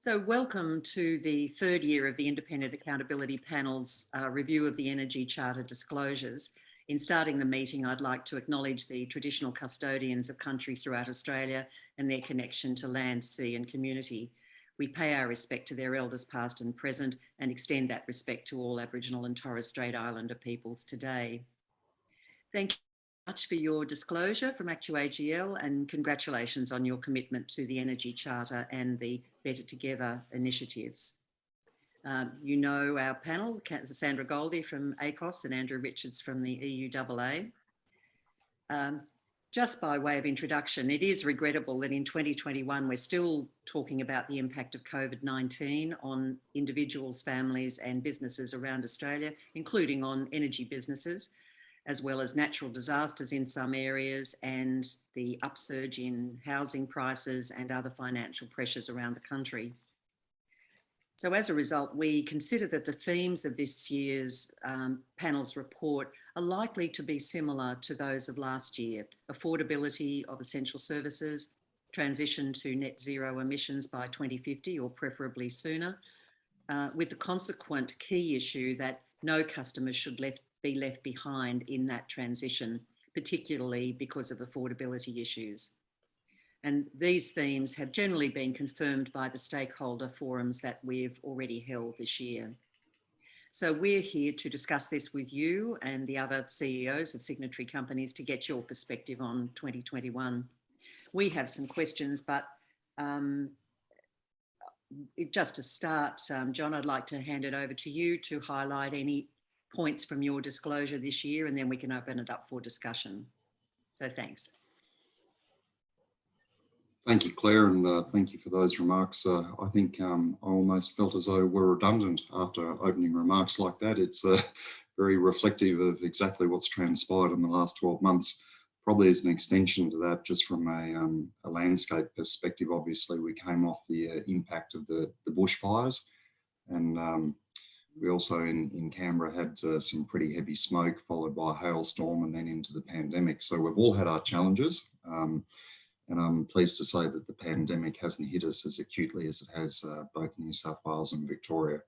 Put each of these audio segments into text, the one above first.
So welcome to the third year of the Independent Accountability Panel's review of the Energy Charter disclosures. In starting the meeting, I'd like to acknowledge the traditional custodians of country throughout Australia and their connection to land, sea and community. We pay our respect to their elders past and present and extend that respect to all Aboriginal and Torres Strait Islander peoples today. Thank you much for your disclosure from ActewAGL and congratulations on your commitment to the Energy Charter and the Better Together initiatives. You know our panel, Sandra Goldie from ACOS and Andrew Richards from the EUAA. Just by way of introduction, it is regrettable that in 2021 we're still talking about the impact of COVID-19 on individuals, families and businesses around Australia, including on energy businesses, as well as natural disasters in some areas and the upsurge in housing prices and other financial pressures around the country. So as a result, we consider that the themes of this year's panel's report are likely to be similar to those of last year: affordability of essential services, transition to net zero emissions by 2050 or preferably sooner, with the consequent key issue that no customers should be left behind in that transition, particularly because of affordability issues. And these themes have generally been confirmed by the stakeholder forums that we've already held this year. So we're here to discuss this with you and the other CEOs of signatory companies to get your perspective on 2021. We have some questions, but just to start, John, I'd like to hand it over to you to highlight any points from your disclosure this year, and then we can open it up for discussion. So thanks. Thank you, Claire, and thank you for those remarks. I think I almost felt as though we're redundant after opening remarks like that. It's very reflective of exactly what's transpired in the last 12 months. Probably as an extension to that, just from a landscape perspective, obviously we came off the impact of the bushfires, and we also in Canberra had some pretty heavy smoke followed by a hailstorm and then into the pandemic. So we've all had our challenges, and I'm pleased to say that the pandemic hasn't hit us as acutely as it has both New South Wales and Victoria.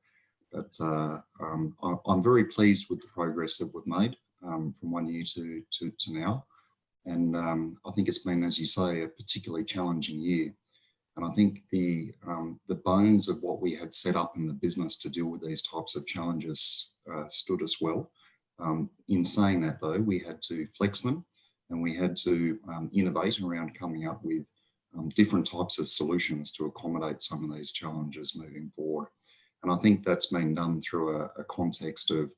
But I'm very pleased with the progress that we've made from 1 year to now. And I think it's been, as you say, a particularly challenging year. And I think the bones of what we had set up in the business to deal with these types of challenges stood us well. In saying that, though, we had to flex them and we had to innovate around coming up with different types of solutions to accommodate some of these challenges moving forward. And I think that's been done through a context of,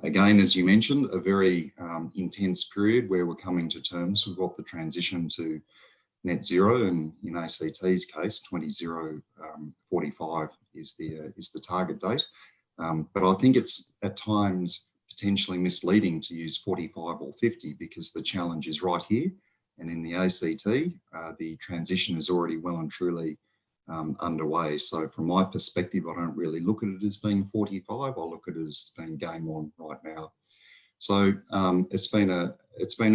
again, as you mentioned, a very intense period where we're coming to terms with what the transition to net zero, and in ACT's case, 2045 is the target date. But I think it's at times potentially misleading to use 45 or 50 because the challenge is right here. And in the ACT, the transition is already well and truly underway. So from my perspective, I don't really look at it as being 45. I look at it as being game on right now. So it's been a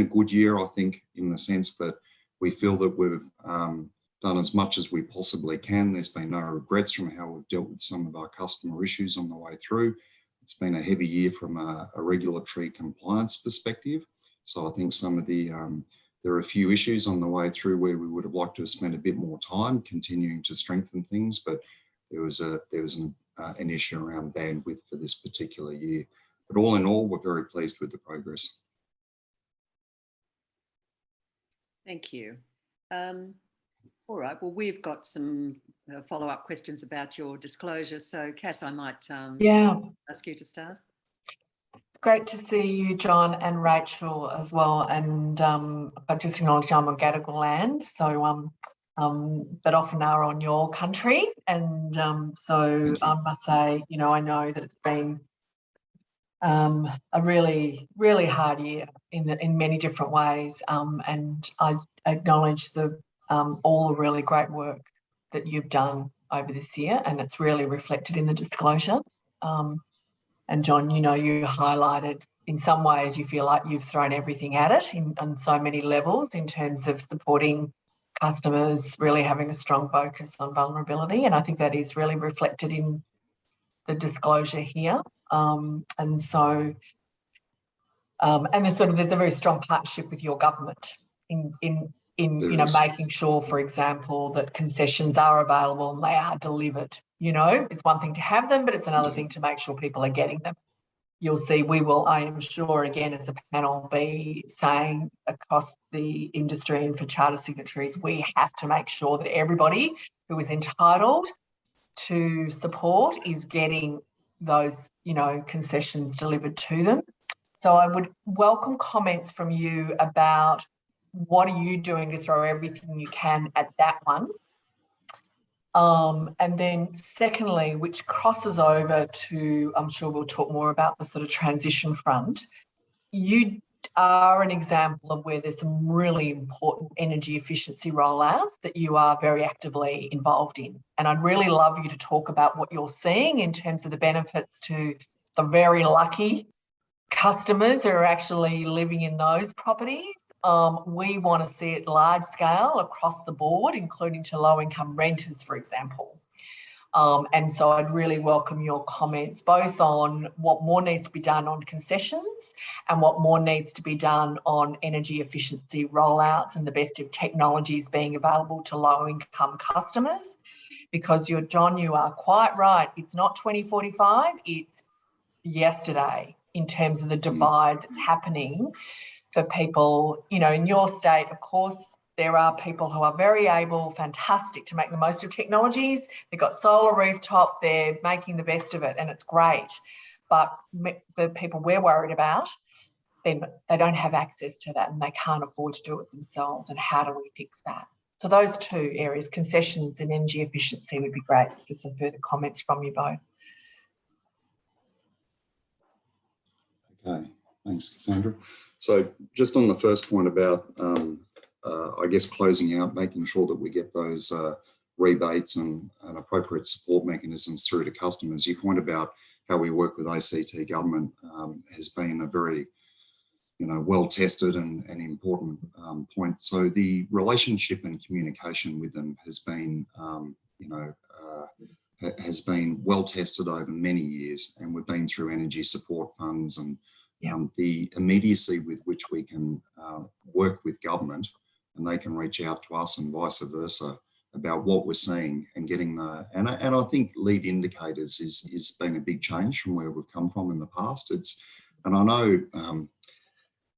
good year, I think, in the sense that we feel that we've done as much as we possibly can. There's been no regrets from how we've dealt with some of our customer issues on the way through. It's been a heavy year from a regulatory compliance perspective. So I think some of there are a few issues on the way through where we would have liked to have spent a bit more time continuing to strengthen things, but there was an issue around bandwidth for this particular year. But all in all, we're very pleased with the progress. Thank you. All right, well, we've got some follow-up questions about your disclosure. So Cass, I might ask you to start. Great to see you, John and Rachel as well. And I just acknowledge I'm on Gadigal land, so but often are on your country. And so I must say, you know, I know that it's been a really, really hard year in many different ways. And I acknowledge all the really great work that you've done over this year, and it's really reflected in the disclosure. And John, you know, you highlighted in some ways you feel like you've thrown everything at it on so many levels in terms of supporting customers really having a strong focus on vulnerability, and I think that is really reflected in the disclosure here. And so, and there's a very strong partnership with your government in making sure, for example, that concessions are available and they are delivered. It's one thing to have them, but it's another thing to make sure people are getting them. You'll see we will, I am sure, again, as a panel, be saying across the industry and for charter signatories, we have to make sure that everybody who is entitled to support is getting those, concessions delivered to them. So I would welcome comments from you about what are you doing to throw everything you can at that one. And then secondly, which crosses over to, I'm sure we'll talk more about the sort of transition front, you are an example of where there's some really important energy efficiency rollouts that you are very actively involved in. And I'd really love you to talk about what you're seeing in terms of the benefits to the very lucky customers who are actually living in those properties. We want to see it large scale across the board, including to low income renters, for example. And so I'd really welcome your comments, both on what more needs to be done on concessions and what more needs to be done on energy efficiency rollouts and the best of technologies being available to low income customers. Because John, you are quite right. It's not 2045, it's yesterday in terms of the divide that's happening for people, in your state. Of course, there are people who are very able, fantastic to make the most of technologies. They've got solar rooftop, they're making the best of it, and it's great. But the people we're worried about, then they don't have access to that and they can't afford to do it themselves. And how do we fix that? So those two areas, concessions and energy efficiency, would be great for some further comments from you both. Okay, thanks, Cassandra. So just on the first point about, I guess, closing out, making sure that we get those rebates and appropriate support mechanisms through to customers. Your point about how we work with ACT government has been a very, well-tested and important point. So the relationship and communication with them has been, has been well-tested over many years, and we've been through energy support funds and the immediacy with which we can work with government, and they can reach out to us and vice versa about what we're seeing and getting and I think lead indicators is been a big change from where we've come from in the past. And I know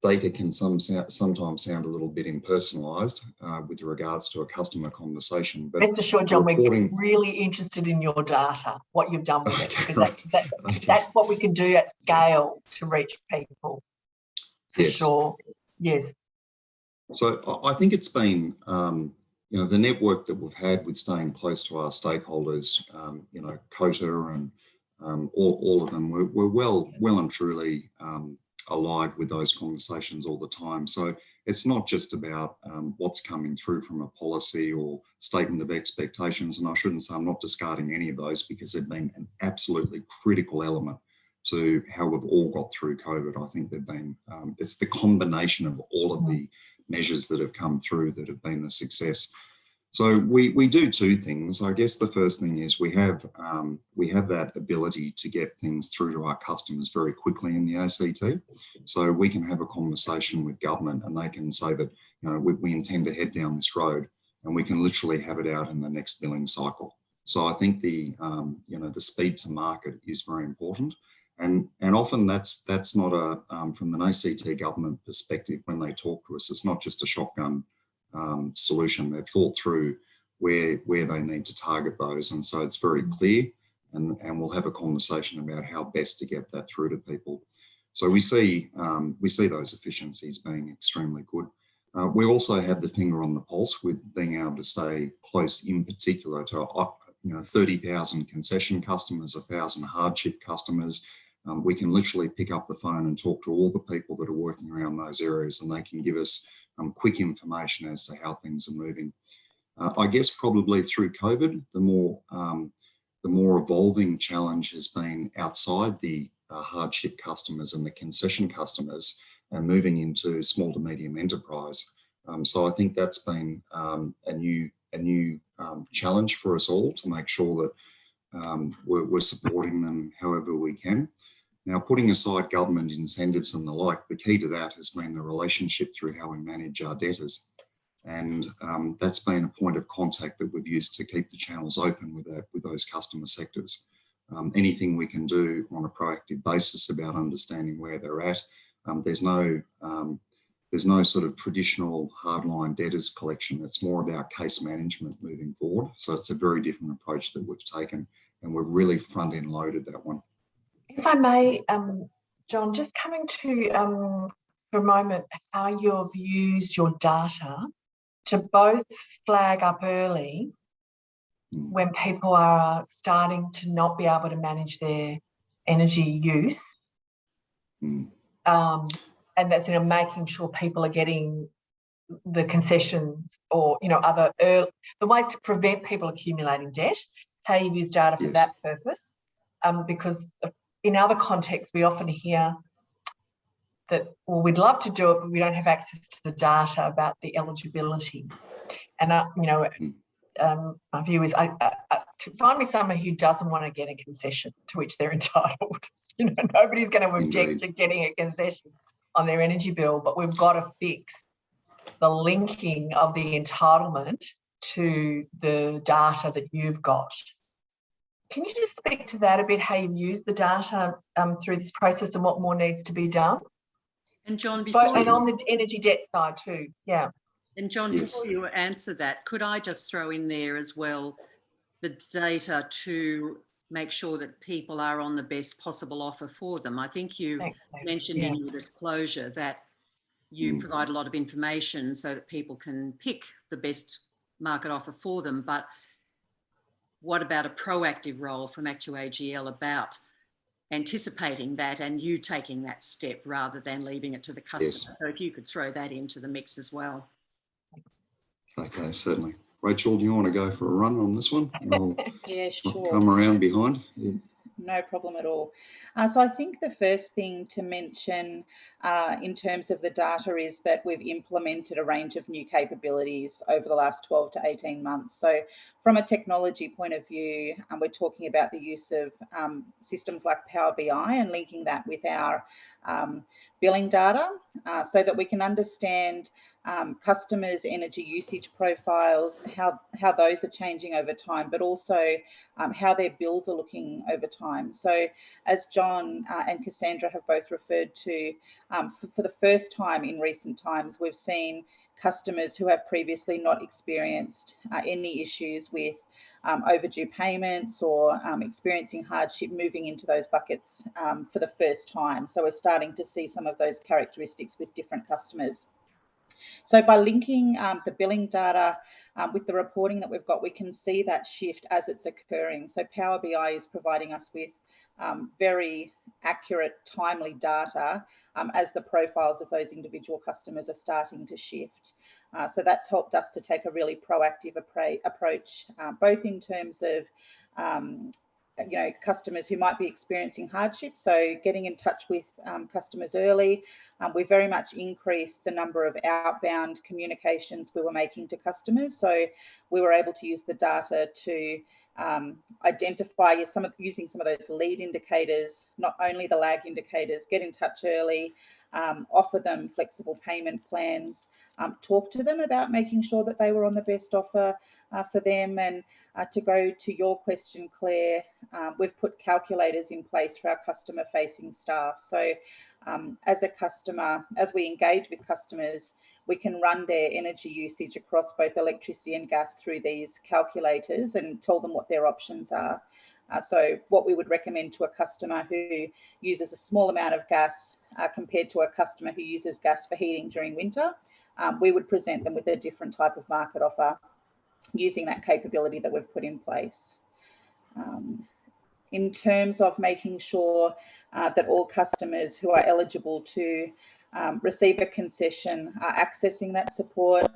data can sometimes sound a little bit impersonalised with regards to a customer conversation. But rest assured, John, we're really interested in your data, what you've done with it, because that's what we can do at scale to reach people, for sure. Yes. So I think it's been, the network that we've had with staying close to our stakeholders, COTA and all of them, we're well and truly alive with those conversations all the time. So it's not just about what's coming through from a policy or statement of expectations. And I shouldn't say I'm not discarding any of those, because they've been an absolutely critical element to how we've all got through COVID. I think they've been, it's the combination of all of the measures that have come through that have been the success. So we do two things. I guess the first thing is we have that ability to get things through to our customers very quickly in the ACT. So we can have a conversation with government and they can say that, we intend to head down this road, and we can literally have it out in the next billing cycle. So I think the speed to market is very important. And often that's not from an ACT government perspective, when they talk to us, it's not just a shotgun solution. They've thought through where they need to target those, and so it's very clear, and we'll have a conversation about how best to get that through to people. So we see those efficiencies being extremely good. We also have the finger on the pulse with being able to stay close, in particular to 30,000 concession customers, 1,000 hardship customers. We can literally pick up the phone and talk to all the people that are working around those areas, and they can give us quick information as to how things are moving. I guess probably through COVID, the more evolving challenge has been outside the hardship customers and the concession customers, and moving into small to medium enterprise. So I think that's been a new challenge for us all to make sure that we're supporting them however we can. Now, putting aside government incentives and the like, the key to that has been the relationship through how we manage our debtors. And that's been a point of contact that we've used to keep the channels open with those customer sectors. Anything we can do on a proactive basis about understanding where they're at. There's no sort of traditional hardline debtors collection. It's more about case management moving forward. So it's a very different approach that we've taken, and we've really front end loaded that one. If I may, John, just coming to for a moment how you've used your data to both flag up early when people are starting to not be able to manage their energy use, and that's, making sure people are getting the concessions or, other the ways to prevent people accumulating debt, how you've used data for that purpose, because in other contexts we often hear that, well, we'd love to do it, but we don't have access to the data about the eligibility. And, my view is to find me someone who doesn't want to get a concession to which they're entitled. Nobody's going to object to getting a concession on their energy bill, but we've got to fix the linking of the entitlement to the data that you've got. Can you just speak to that a bit, how you've used the data through this process and what more needs to be done? And John, and on the energy debt side too, yeah. And John, before you answer that, could I just throw in there as well the data to make sure that people are on the best possible offer for them? I think you mentioned in your disclosure that you provide a lot of information so that people can pick the best market offer for them. But what about a proactive role from ActewAGL about anticipating that and you taking that step rather than leaving it to the customer? So if you could throw that into the mix as well. Okay, certainly. Rachel, do you want to go for a run on this one? Yeah, sure. Come around behind. No problem at all. So I think the first thing to mention in terms of the data is that we've implemented a range of new capabilities over the last 12 to 18 months. So from a technology point of view, we're talking about the use of systems like Power BI and linking that with our billing data so that we can understand customers' energy usage profiles, how those are changing over time, but also how their bills are looking over time. So as John and Cassandra have both referred to, for the first time in recent times, we've seen customers who have previously not experienced any issues with overdue payments or experiencing hardship moving into those buckets for the first time. So we're starting to see some of those characteristics with different customers. So by linking the billing data with the reporting that we've got, we can see that shift as it's occurring. So Power BI is providing us with very accurate, timely data as the profiles of those individual customers are starting to shift. So that's helped us to take a really proactive approach, both in terms of customers who might be experiencing hardship. So getting in touch with customers early. We very much increased the number of outbound communications we were making to customers. So we were able to use the data to identify using some of those lead indicators, not only the lag indicators, get in touch early, offer them flexible payment plans, talk to them about making sure that they were on the best offer for them. And to go to your question, Claire, we've put calculators in place for our customer facing staff. So as a customer, as we engage with customers, we can run their energy usage across both electricity and gas through these calculators and tell them what their options are. So what we would recommend to a customer who uses a small amount of gas compared to a customer who uses gas for heating during winter, we would present them with a different type of market offer using that capability that we've put in place. In terms of making sure that all customers who are eligible to receive a concession are accessing that support,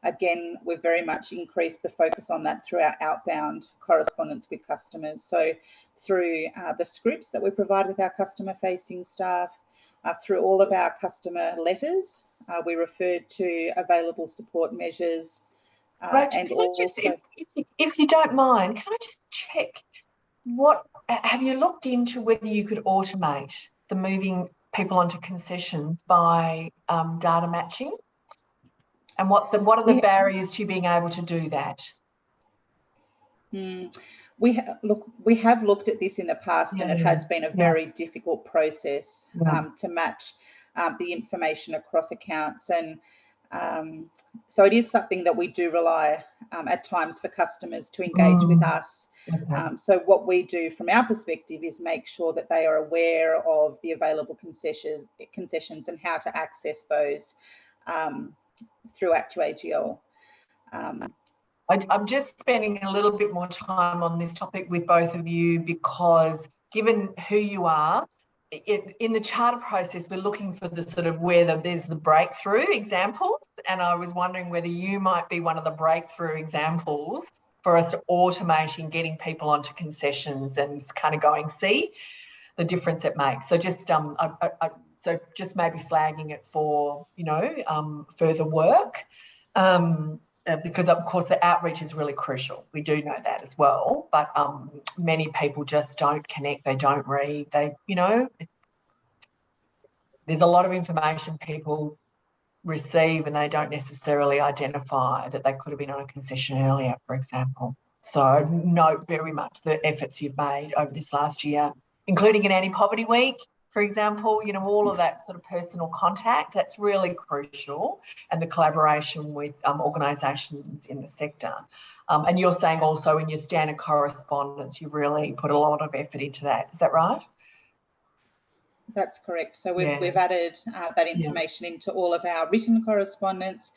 again, we've very much increased the focus on that through our outbound correspondence with customers. So through the scripts that we provide with our customer facing staff, through all of our customer letters we referred to available support measures. Rachel, And can I also, just, if you don't mind, can I just check have you looked into whether you could automate the moving people onto concessions by data matching? And what are the barriers to being able to do that? We have looked at this in the past, and it has been a very difficult process to match the information across accounts, and so it is something that we do rely at times for customers to engage with us. So what we do from our perspective is make sure that they are aware of the available concessions and how to access those through ActewAGL. I'm just spending a little bit more time on this topic with both of you because given who you are, in the charter process, we're looking for the sort of where there's the breakthrough examples. And I was wondering whether you might be one of the breakthrough examples for us to automating getting people onto concessions and kind of going, see the difference it makes. So just so just maybe flagging it for, further work. Because of course the outreach is really crucial. We do know that as well, but many people just don't connect, they don't read, there's a lot of information people receive and they don't necessarily identify that they could have been on a concession earlier, for example. So note very much the efforts you've made over this last year, including an Anti-Poverty Week, for example, all of that sort of personal contact, that's really crucial, and the collaboration with organisations in the sector. And you're saying also in your standard correspondence, you've really put a lot of effort into that. Is that right? That's correct. So we've added that information into all of our written correspondence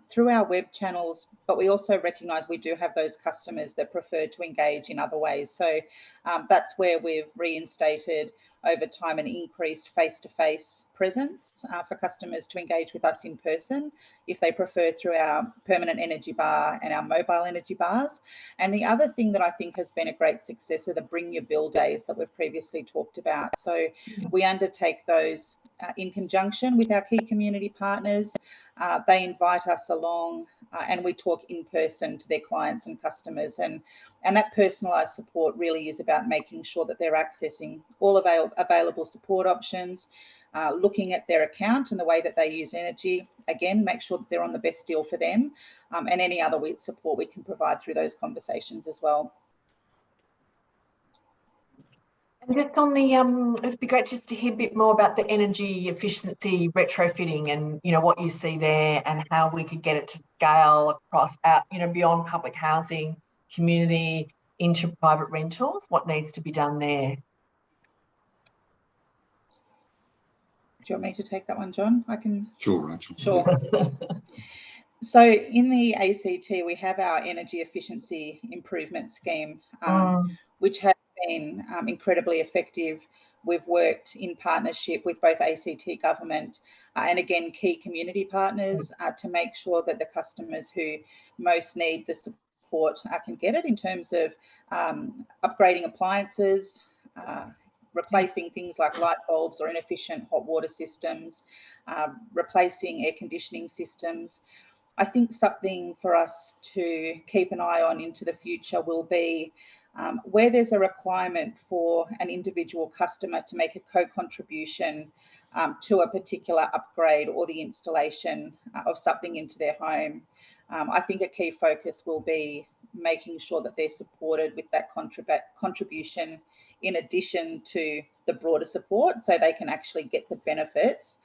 through our web channels, but we also recognise we do have those customers that prefer to engage in other ways. So that's where we've reinstated over time an increased face-to-face presence for customers to engage with us in person if they prefer through our permanent energy bar and our mobile energy bars. And the other thing that I think has been a great success are the Bring Your Bill days that we've previously talked about. So we undertake those in conjunction with our key community partners. They invite us along and we talk in person to their clients and customers, and that personalised support really is about making sure that they're accessing all available support options, looking at their account and the way that they use energy, again, make sure that they're on the best deal for them, and any other support we can provide through those conversations as well. And just on the, it'd be great just to hear a bit more about the energy efficiency retrofitting and, what you see there and how we could get it to scale across out, beyond public housing, community, into private rentals. What needs to be done there? Do you want me to take that one, John? I can. Sure, Rachel. Sure. So in the ACT, we have our energy efficiency improvement scheme, which has been incredibly effective. We've worked in partnership with both ACT government and again key community partners to make sure that the customers who most need the support can get it in terms of upgrading appliances, replacing things like light bulbs or inefficient hot water systems, replacing air conditioning systems. I think something for us to keep an eye on into the future will be where there's a requirement for an individual customer to make a co-contribution to a particular upgrade or the installation of something into their home. I think a key focus will be making sure that they're supported with that contribution in addition to the broader support, so they can actually get the benefits,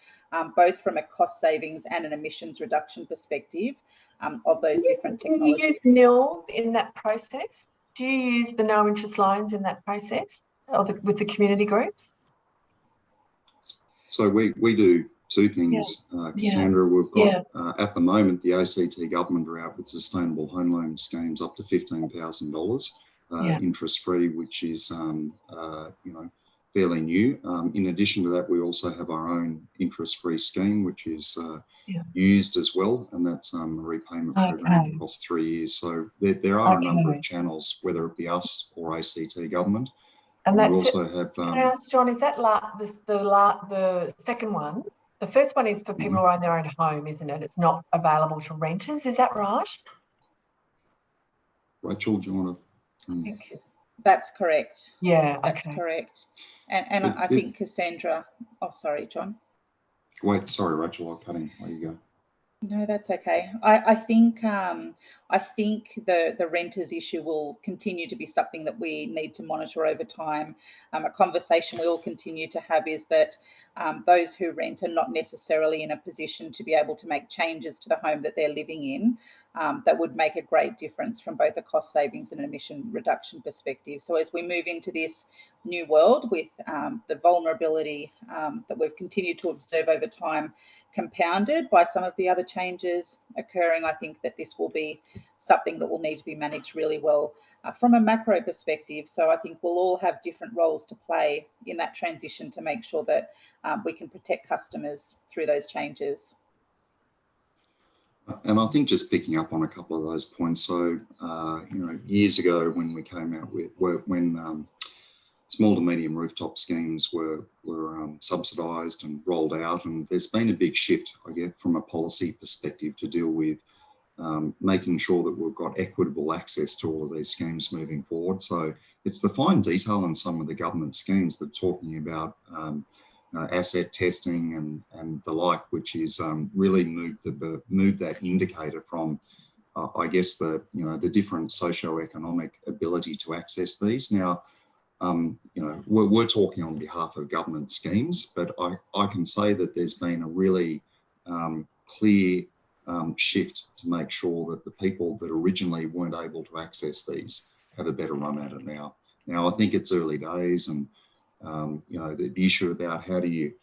both from a cost savings and an emissions reduction perspective of those different technologies. Do you use NILs in that process? Do you use the no interest loans in that process or with the community groups? So we do two things, Cassandra. We've got at the moment the ACT government are out with sustainable home loan schemes up to $15,000 interest-free, which is fairly new. In addition to that, we also have our own interest-free scheme, which is used as well, and that's a repayment program across 3 years. So there are a number of channels, whether it be us or ACT government. And that's we also have. Can I ask, John, is that the second one? The first one is for people who own their own home, isn't it? It's not available to renters. Is that right? Rachel, do you want to? That's correct. Yeah, that's okay. correct. And I think Cassandra. Oh, sorry, John. Wait, sorry, Rachel, I'll cut in. There you go. No, that's okay. I think the renters issue will continue to be something that we need to monitor over time. A conversation we all continue to have is that those who rent are not necessarily in a position to be able to make changes to the home that they're living in that would make a great difference from both a cost savings and emission reduction perspective. So as we move into this new world with the vulnerability that we've continued to observe over time, compounded by some of the other changes occurring, I think that this will be something that will need to be managed really well from a macro perspective. So I think we'll all have different roles to play in that transition to make sure that we can protect customers through those changes. And I think just picking up on a couple of those points. So, years ago when we came out with, when small to medium rooftop schemes were subsidised and rolled out, and there's been a big shift, I guess, from a policy perspective to deal with making sure that we've got equitable access to all of these schemes moving forward. So it's the fine detail in some of the government schemes that are talking about asset testing and the like, which is really moved that indicator from I guess the different socio-economic ability to access these. Now, we're talking on behalf of government schemes, but I can say that there's been a really clear shift to make sure that the people that originally weren't able to access these have a better run at it now. Now, I think it's early days, and the issue about how do you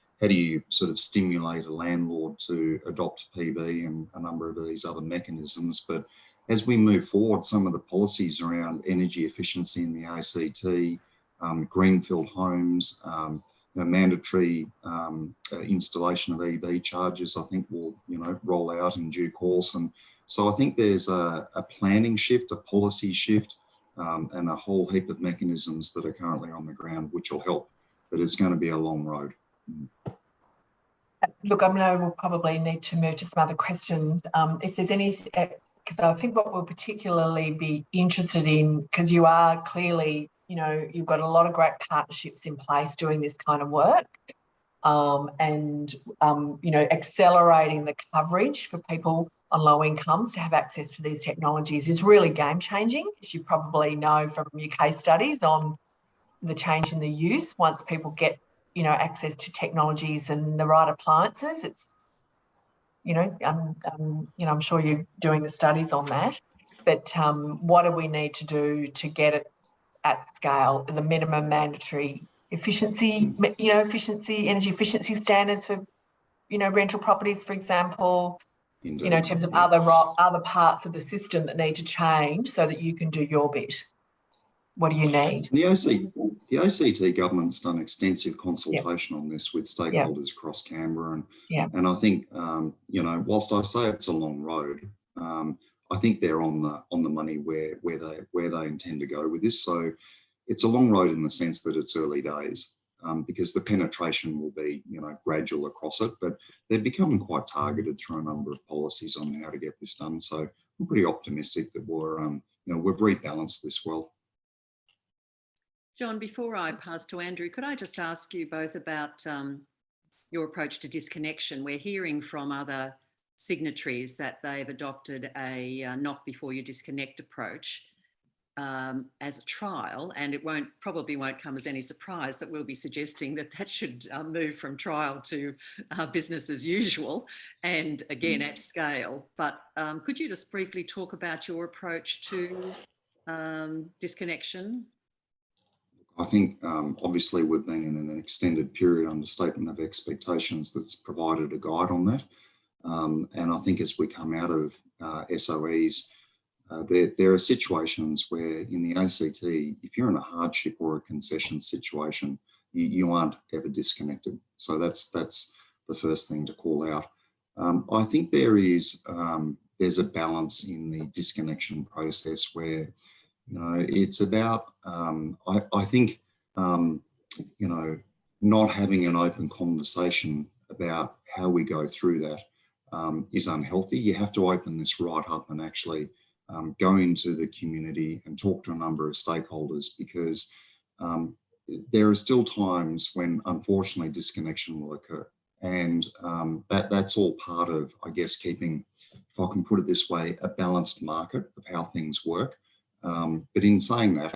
sort of stimulate a landlord to adopt PV and a number of these other mechanisms. But as we move forward, some of the policies around energy efficiency in the ACT, greenfield homes, mandatory installation of EV chargers, I think will roll out in due course. And so I think there's a planning shift, a policy shift, and a whole heap of mechanisms that are currently on the ground, which will help, but it's going to be a long road. Look, I know we'll probably need to move to some other questions. If there's any, because I think what we'll particularly be interested in, because you are clearly, you've got a lot of great partnerships in place doing this kind of work, and accelerating the coverage for people on low incomes to have access to these technologies is really game changing, as you probably know from your case studies on the change in the use once people get access to technologies and the right appliances. It's I'm sure you're doing the studies on that, but what do we need to do to get it at scale? The minimum mandatory efficiency, energy efficiency standards for rental properties, for example. Indeed. In terms of other parts of the system that need to change so that you can do your bit. What do you need? The ACT government's done extensive consultation on this with stakeholders across Canberra, and I think whilst I say it's a long road, I think they're on the money where they intend to go with this. So it's a long road in the sense that it's early days, because the penetration will be gradual across it, but they're becoming quite targeted through a number of policies on how to get this done. So I'm pretty optimistic that we've rebalanced this well. John, before I pass to Andrew, could I just ask you both about your approach to disconnection? We're hearing from other signatories that they've adopted a knock before you disconnect approach as a trial, and it probably won't come as any surprise that we'll be suggesting that should move from trial to business as usual, and again at scale. But could you just briefly talk about your approach to disconnection? I think obviously we've been in an extended period under statement of expectations that's provided a guide on that. And I think as we come out of SOEs, there are situations where in the ACT, if you're in a hardship or a concession situation, you aren't ever disconnected. So that's the first thing to call out. I think there's a balance in the disconnection process where it's about, I think, not having an open conversation about how we go through that is unhealthy. You have to open this right up and actually go into the community and talk to a number of stakeholders, because there are still times when unfortunately disconnection will occur. And that's all part of, I guess, keeping, if I can put it this way, a balanced market of how things work. But in saying that,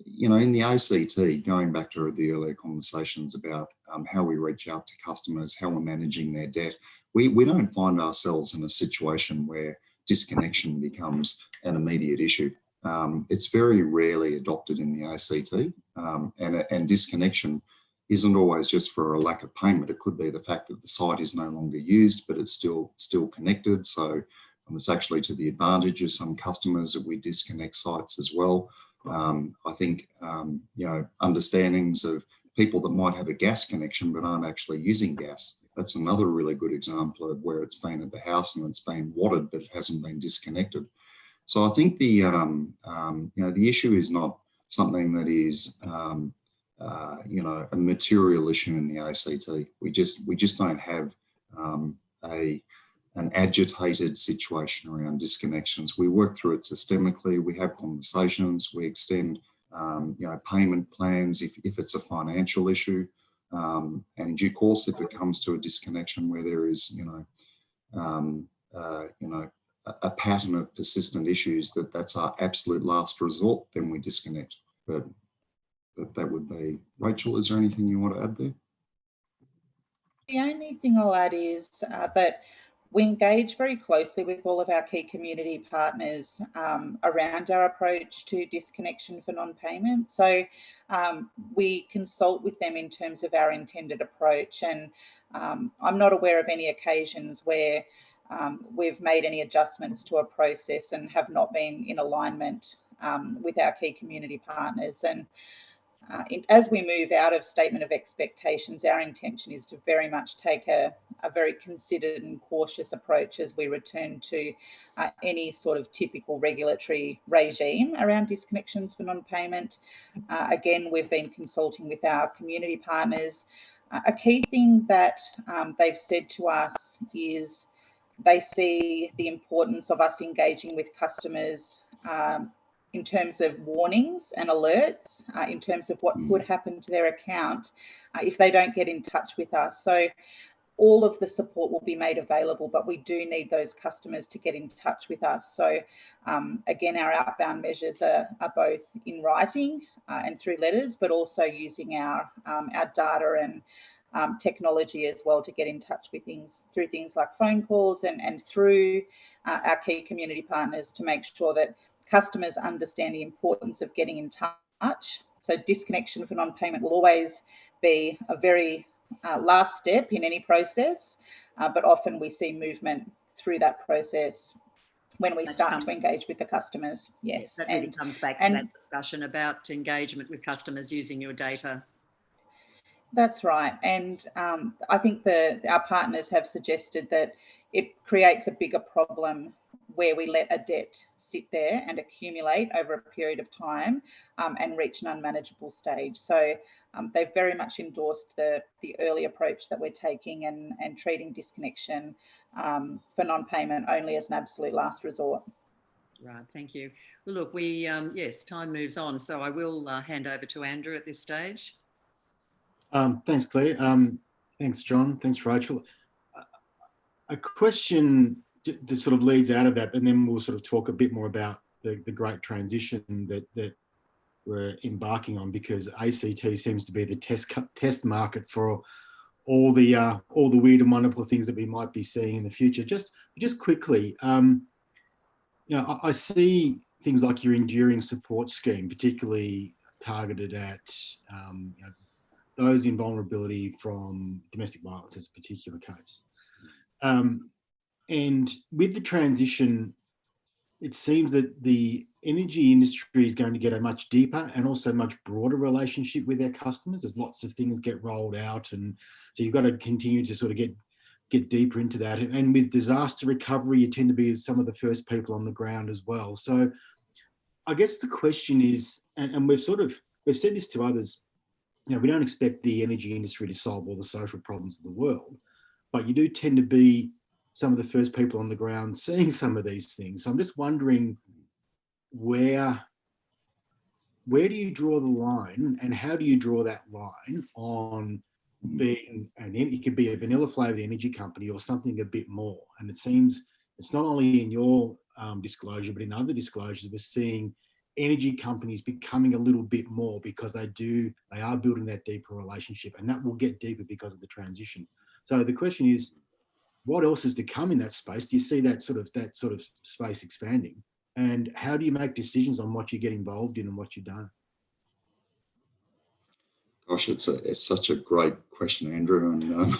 you know, in the ACT, going back to the earlier conversations about how we reach out to customers, how we're managing their debt, we don't find ourselves in a situation where disconnection becomes an immediate issue. It's very rarely adopted in the ACT, and disconnection isn't always just for a lack of payment. It could be the fact that the site is no longer used, but it's still connected. So it's actually to the advantage of some customers that we disconnect sites as well. I think, you know, understandings of people that might have a gas connection but aren't actually using gas. That's another really good example of where it's been at the house and it's been watered, but it hasn't been disconnected. So I think the, you know, the issue is not something that is, you know, a material issue in the ACT. We just don't have an agitated situation around disconnections. We work through it systemically. We have conversations. We extend, you know, payment plans if it's a financial issue. And in due course, if it comes to a disconnection where there is, you know, a pattern of persistent issues that's our absolute last resort, then we disconnect. But that would be. Rachel, is there anything you want to add there? The only thing I'll add is that we engage very closely with all of our key community partners around our approach to disconnection for non-payment. So we consult with them in terms of our intended approach, and I'm not aware of any occasions where we've made any adjustments to a process and have not been in alignment with our key community partners. And as we move out of statement of expectations, our intention is to very much take a very considered and cautious approach as we return to any sort of typical regulatory regime around disconnections for non-payment. Again, we've been consulting with our community partners. A key thing that they've said to us is they see the importance of us engaging with customers in terms of warnings and alerts, in terms of what could happen to their account if they don't get in touch with us. So all of the support will be made available, but we do need those customers to get in touch with us. So again, our outbound measures are both in writing and through letters, but also using our data and technology as well to get in touch with through things like phone calls and through our key community partners to make sure that customers understand the importance of getting in touch. So disconnection for non-payment will always be a very last step in any process, but often we see movement through that process when we start to engage with the customers. Yes, that really comes back to that discussion about engagement with customers using your data. That's right. And I think our partners have suggested that it creates a bigger problem where we let a debt sit there and accumulate over a period of time and reach an unmanageable stage. So they've very much endorsed the early approach that we're taking and treating disconnection for non-payment only as an absolute last resort. Right, thank you. Well, look, yes, time moves on, so I will hand over to Andrew at this stage. Thanks, Claire. Thanks, John. Thanks, Rachel. A question that sort of leads out of that, and then we'll sort of talk a bit more about the great transition that we're embarking on, because ACT seems to be the test market for all the weird and wonderful things that we might be seeing in the future. Just quickly, you know, I see things like your enduring support scheme, particularly targeted at you know, those in vulnerability from domestic violence as a particular case. And with the transition, it seems that the energy industry is going to get a much deeper and also much broader relationship with their customers as lots of things get rolled out. And so you've got to continue to sort of get deeper into that. And with disaster recovery, you tend to be some of the first people on the ground as well. So I guess the question is, and we've said this to others, you know, we don't expect the energy industry to solve all the social problems of the world, but you do tend to be some of the first people on the ground seeing some of these things. So I'm just wondering where do you draw the line, and how do you draw that line on being it could be a vanilla flavored energy company or something a bit more? And it seems it's not only in your disclosure, but in other disclosures, we're seeing energy companies becoming a little bit more because they are building that deeper relationship, and that will get deeper because of the transition. So the question is, what else is to come in that space? Do you see that sort of space expanding? And how do you make decisions on what you get involved in and what you don't? Gosh, it's such a great question, Andrew, and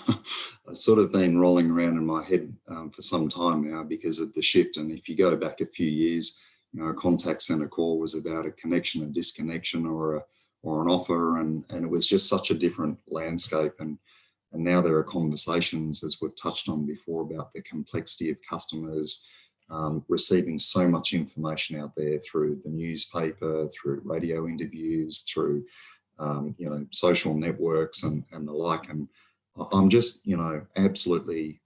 I've sort of been rolling around in my head for some time now because of the shift. And if you go back a few years, a contact center call was about a connection, a disconnection, or an offer, and it was just such a different landscape. And now there are conversations, as we've touched on before, about the complexity of customers receiving so much information out there through the newspaper, through radio interviews, through social networks and the like. And I'm just, absolutely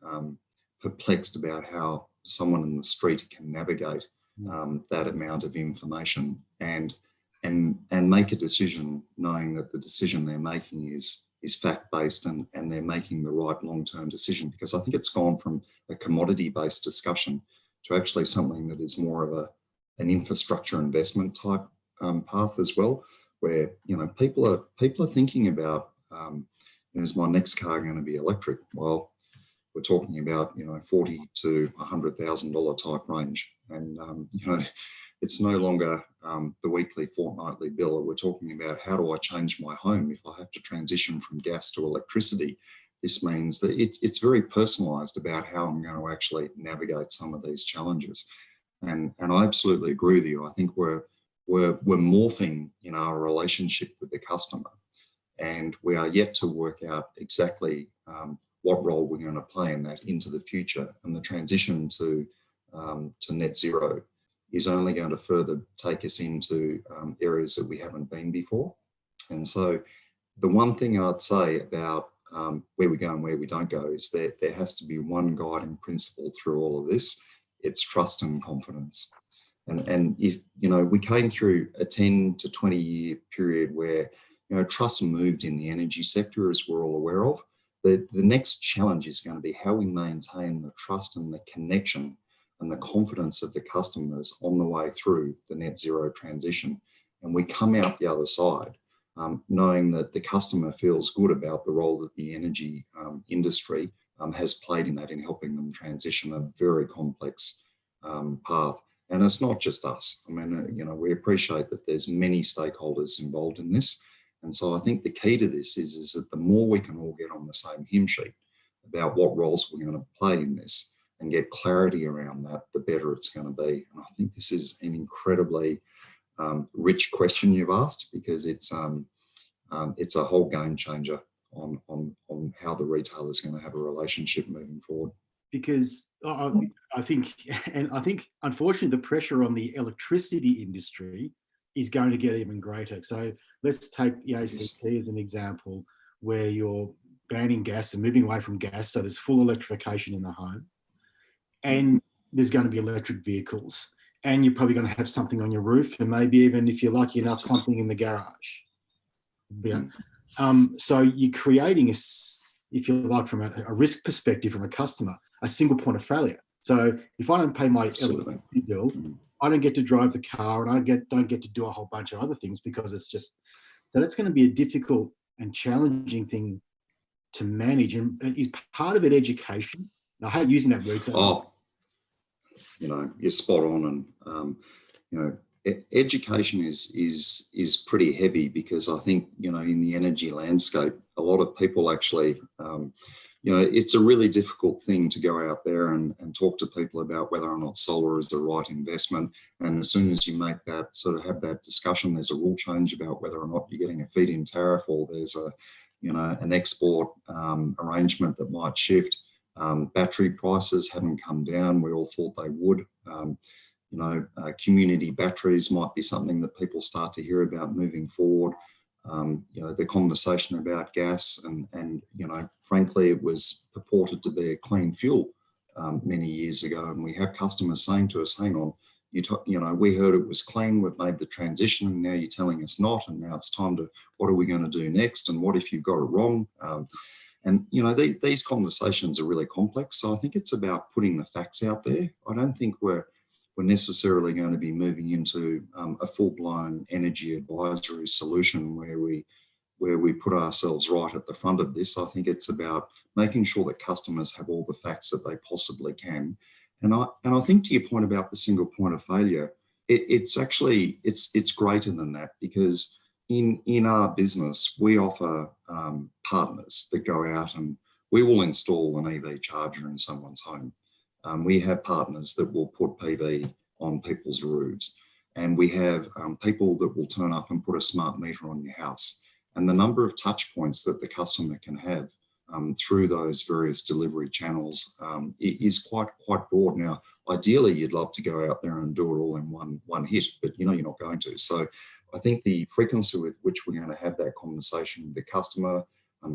perplexed about how someone in the street can navigate that amount of information and make a decision knowing that the decision they're making is fact-based and they're making the right long-term decision. Because I think it's gone from a commodity-based discussion to actually something that is more of an infrastructure investment type path as well, where people are thinking about is my next car going to be electric? Well, we're talking about $40,000 to $100,000 type range, and it's no longer the weekly, fortnightly bill. We're talking about how do I change my home if I have to transition from gas to electricity. This means that it's very personalised about how I'm going to actually navigate some of these challenges, and I absolutely agree with you. I think we're morphing in our relationship with the customer, and we are yet to work out exactly what role we're going to play in that into the future. And the transition to net zero is only going to further take us into areas that we haven't been before. And so the one thing I'd say about where we go and where we don't go is that there has to be one guiding principle through all of this. It's trust and confidence. And if, we came through a 10 to 20 year period where, trust moved in the energy sector, as we're all aware of, the next challenge is going to be how we maintain the trust and the connection and the confidence of the customers on the way through the net zero transition. And we come out the other side knowing that the customer feels good about the role that the energy industry has played in that, in helping them transition a very complex path. And it's not just us. I mean, we appreciate that there's many stakeholders involved in this. And so I think the key to this is that the more we can all get on the same hymn sheet about what roles we're going to play in this and get clarity around that, the better it's going to be. And I think this is an incredibly rich question you've asked, because it's a whole game changer on how the retailer is going to have a relationship moving forward. Because I think unfortunately the pressure on the electricity industry is going to get even greater. So let's take the ACT as an example, where you're banning gas and moving away from gas. So there's full electrification in the home, and there's going to be electric vehicles, and you're probably going to have something on your roof, and maybe even, if you're lucky enough, something in the garage. So you're creating if you like, from a risk perspective, from a customer, a single point of failure. So if I don't pay my electricity bill, I don't get to drive the car, and I don't get to do a whole bunch of other things, because it's just, so that's going to be a difficult and challenging thing to manage. And is part of it education? And I hate using that word. You're spot on. And, education is pretty heavy, because I think, in the energy landscape, a lot of people actually, it's a really difficult thing to go out there and talk to people about whether or not solar is the right investment. And as soon as you make that, sort of have that discussion, there's a rule change about whether or not you're getting a feed-in tariff, or there's an export arrangement that might shift. Battery prices haven't come down. We all thought they would. Community batteries might be something that people start to hear about moving forward. You know, the conversation about gas and you know, frankly, it was purported to be a clean fuel many years ago, and we have customers saying to us, hang on, you know, we heard it was clean, we've made the transition, and now you're telling us not, and now it's time to, what are we going to do next, and what if you've got it wrong? And you know, these conversations are really complex, so I think it's about putting the facts out there. I don't think we're necessarily going to be moving into a full-blown energy advisory solution where we put ourselves right at the front of this. I think it's about making sure that customers have all the facts that they possibly can. And I think, to your point about the single point of failure, it's actually it's greater than that, because in our business we offer partners that go out and we will install an EV charger in someone's home. We have partners that will put PV on people's roofs, and we have people that will turn up and put a smart meter on your house. And the number of touch points that the customer can have through those various delivery channels is quite broad. Now, ideally, you'd love to go out there and do it all in one hit, but you know you're not going to. So I think the frequency with which we're going to have that conversation with the customer,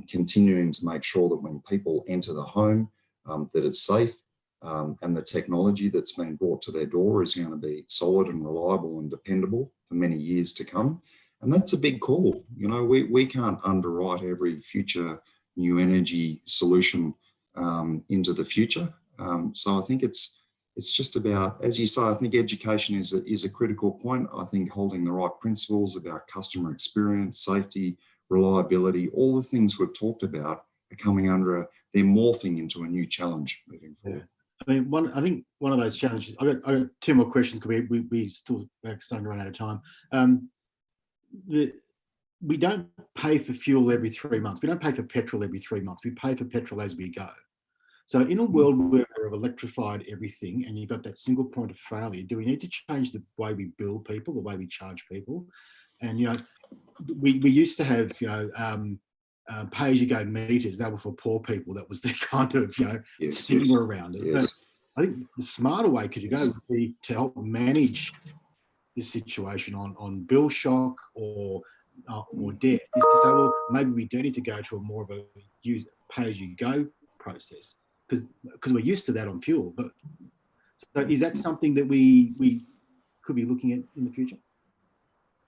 continuing to make sure that when people enter the home, that it's safe, and the technology that's been brought to their door is going to be solid and reliable and dependable for many years to come. And that's a big call. You know, we can't underwrite every future new energy solution into the future. So I think it's just about, as you say, I think education is a critical point. I think holding the right principles about customer experience, safety, reliability, all the things we've talked about are coming under they're morphing into a new challenge moving forward. Yeah. I mean, I think one of those challenges, I got two more questions because we still starting to run out of time. We don't pay for fuel every 3 months. We don't pay for petrol every 3 months. We pay for petrol as we go. So in a world where we've electrified everything and you've got that single point of failure, do we need to change the way we bill people, the way we charge people? And, you know, we used to have, you know, pay-as-you-go meters. That were for poor people. That was the kind of, you know, stigma around it. But I think the smarter way could you go would be to help manage this situation on bill shock or debt, is to say, well, maybe we do need to go to a more of a pay-as-you-go process because we're used to that on fuel. But so is that something that we could be looking at in the future?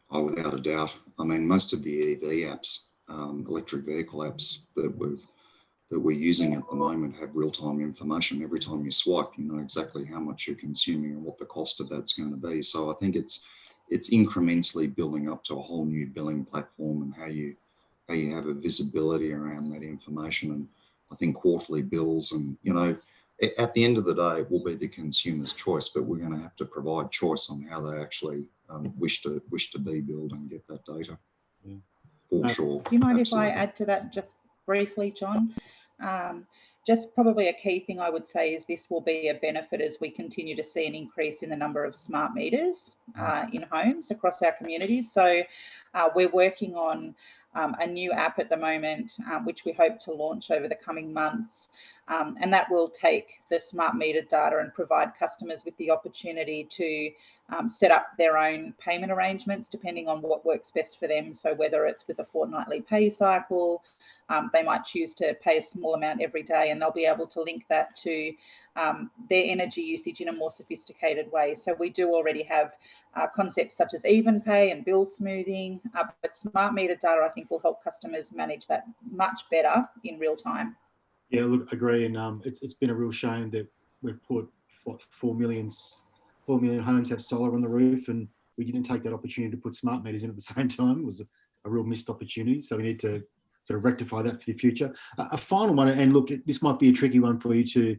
Oh, without a doubt. I mean, most of the EV apps, electric vehicle apps that we're using at the moment have real-time information. Every time you swipe, you know exactly how much you're consuming and what the cost of that's going to be. So I think it's incrementally building up to a whole new billing platform and how you have a visibility around that information. And I think quarterly bills, and you know, at the end of the day, it will be the consumer's choice, but we're going to have to provide choice on how they actually wish to be billed and get that data. Yeah. For sure. Do you mind Absolutely. if I add to that just briefly, John? Just probably a key thing I would say is this will be a benefit as we continue to see an increase in the number of smart meters in homes across our communities. So we're working on a new app at the moment, which we hope to launch over the coming months. And that will take the smart meter data and provide customers with the opportunity to set up their own payment arrangements depending on what works best for them. So whether it's with a fortnightly pay cycle, they might choose to pay a small amount every day, and they'll be able to link that to their energy usage in a more sophisticated way. So we do already have concepts such as even pay and bill smoothing, but smart meter data, I think, will help customers manage that much better in real time. Yeah, look, I agree. And it's been a real shame that we've put, what, 4 million homes have solar on the roof, and we didn't take that opportunity to put smart meters in at the same time. It was a real missed opportunity. So we need to sort of rectify that for the future. A final one, and look, this might be a tricky one for you to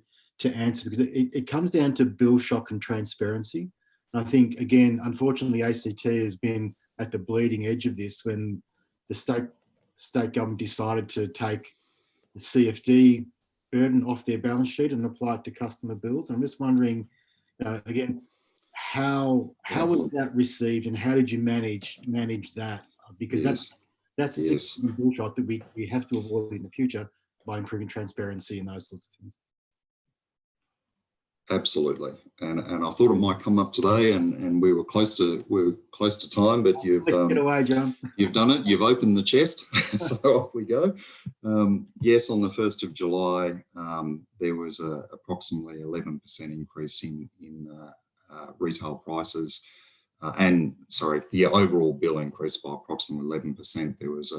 answer because it comes down to bill shock and transparency. And I think, again, unfortunately, ACT has been at the bleeding edge of this when the state government decided to take the CFD burden off their balance sheet and apply it to customer bills. And I'm just wondering, again, how was that received and how did you manage that? Because that's the significant bill shock that we have to avoid in the future by improving transparency and those sorts of things. Absolutely, and I thought it might come up today, and we were close to time, but you've Take it away, John. You've done it. You've opened the chest, so off we go. Yes, on the 1st of July, there was a approximately 11% increase in retail prices, the overall bill increased by approximately 11%. There was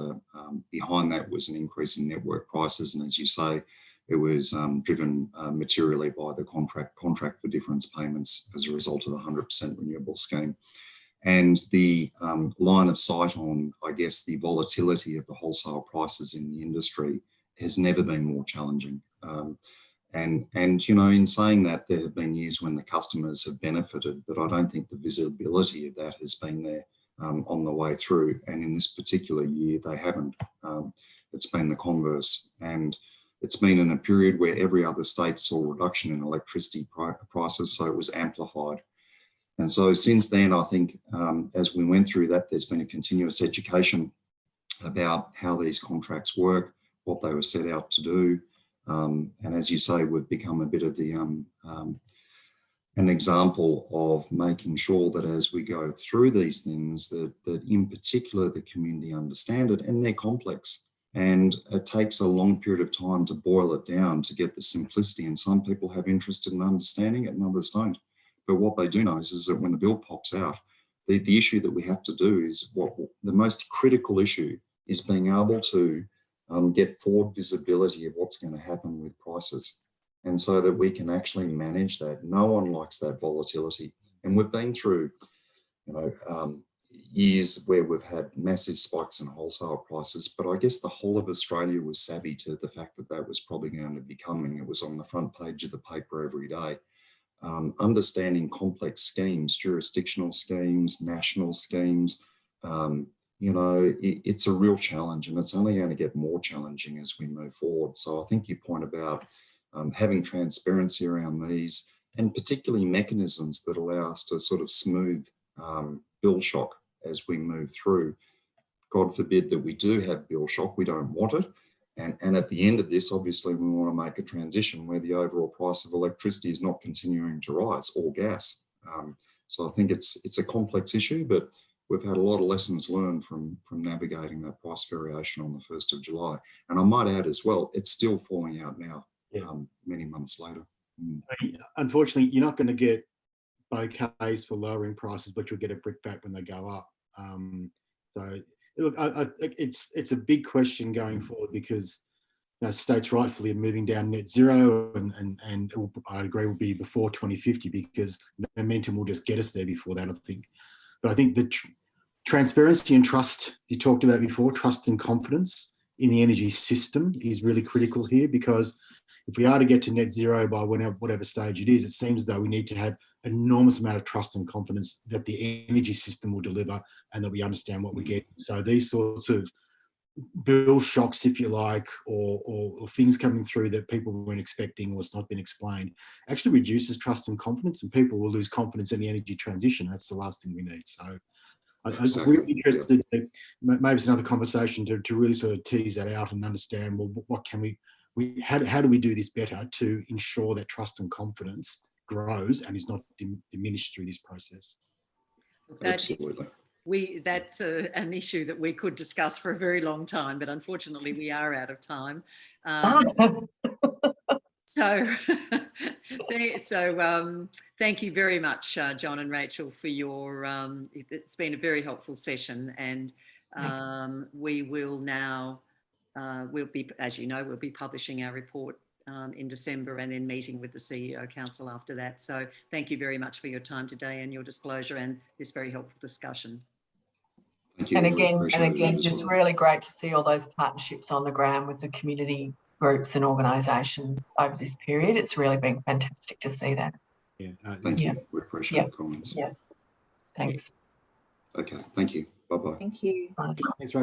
behind that was an increase in network prices, and as you say, it was driven materially by the contract for difference payments as a result of the 100% renewable scheme. And the line of sight on, I guess, the volatility of the wholesale prices in the industry has never been more challenging. And you know, in saying that, there have been years when the customers have benefited, but I don't think the visibility of that has been there on the way through. And in this particular year, they haven't. It's been the converse. And it's been in a period where every other state saw a reduction in electricity prices, so it was amplified. And so since then, I think as we went through that, there's been a continuous education about how these contracts work, what they were set out to do. And as you say, we've become a bit of the an example of making sure that as we go through these things, that in particular, the community understand it, and they're complex. And it takes a long period of time to boil it down to get the simplicity. And some people have interest in understanding it and others don't. But what they do know is that when the bill pops out, the issue that we have to do is the most critical issue is being able to get forward visibility of what's going to happen with prices. And so that we can actually manage that. No one likes that volatility. And we've been through, you know, years where we've had massive spikes in wholesale prices, but I guess the whole of Australia was savvy to the fact that that was probably going to be coming. It was on the front page of the paper every day. Understanding complex schemes, jurisdictional schemes, national schemes, you know, it's a real challenge, and it's only going to get more challenging as we move forward. So I think your point about having transparency around these, and particularly mechanisms that allow us to sort of smooth bill shock as we move through. God forbid that we do have bill shock, we don't want it. And at the end of this, obviously, we want to make a transition where the overall price of electricity is not continuing to rise, or gas. So I think it's a complex issue, but we've had a lot of lessons learned from navigating that price variation on the 1st of July. And I might add as well, it's still falling out now, many months later. Unfortunately, you're not going to get bouquets for lowering prices, but you'll get a brickbat when they go up. So look, it's a big question going forward, because you know, states rightfully are moving down net zero, and I agree will be before 2050, because momentum will just get us there before that, I think. But I think the transparency and trust you talked about before, trust and confidence in the energy system is really critical here, because if we are to get to net zero by whatever stage it is, it seems as though we need to have an enormous amount of trust and confidence that the energy system will deliver and that we understand what we're getting. So these sorts of bill shocks, if you like, or things coming through that people weren't expecting or it's not been explained, actually reduces trust and confidence, and people will lose confidence in the energy transition. That's the last thing we need. So I'm really interested, maybe it's another conversation to really sort of tease that out and understand, well, what can how do we do this better to ensure that trust and confidence grows and is not diminished through this process? Absolutely. That's an issue that we could discuss for a very long time, but unfortunately we are out of time. So thank you very much, John and Rachel, for your, it's been a very helpful session, and we will now, we'll be, as you know, we'll be publishing our report in December, and then meeting with the CEO Council after that. So thank you very much for your time today and your disclosure and this very helpful discussion. Thank you. And again, just really great to see all those partnerships on the ground with the community groups and organisations over this period. It's really been fantastic to see that. Yeah, thank you. We appreciate the comments. Yeah, thanks. Okay, thank you. Bye-bye. Thank you. Bye. Thanks,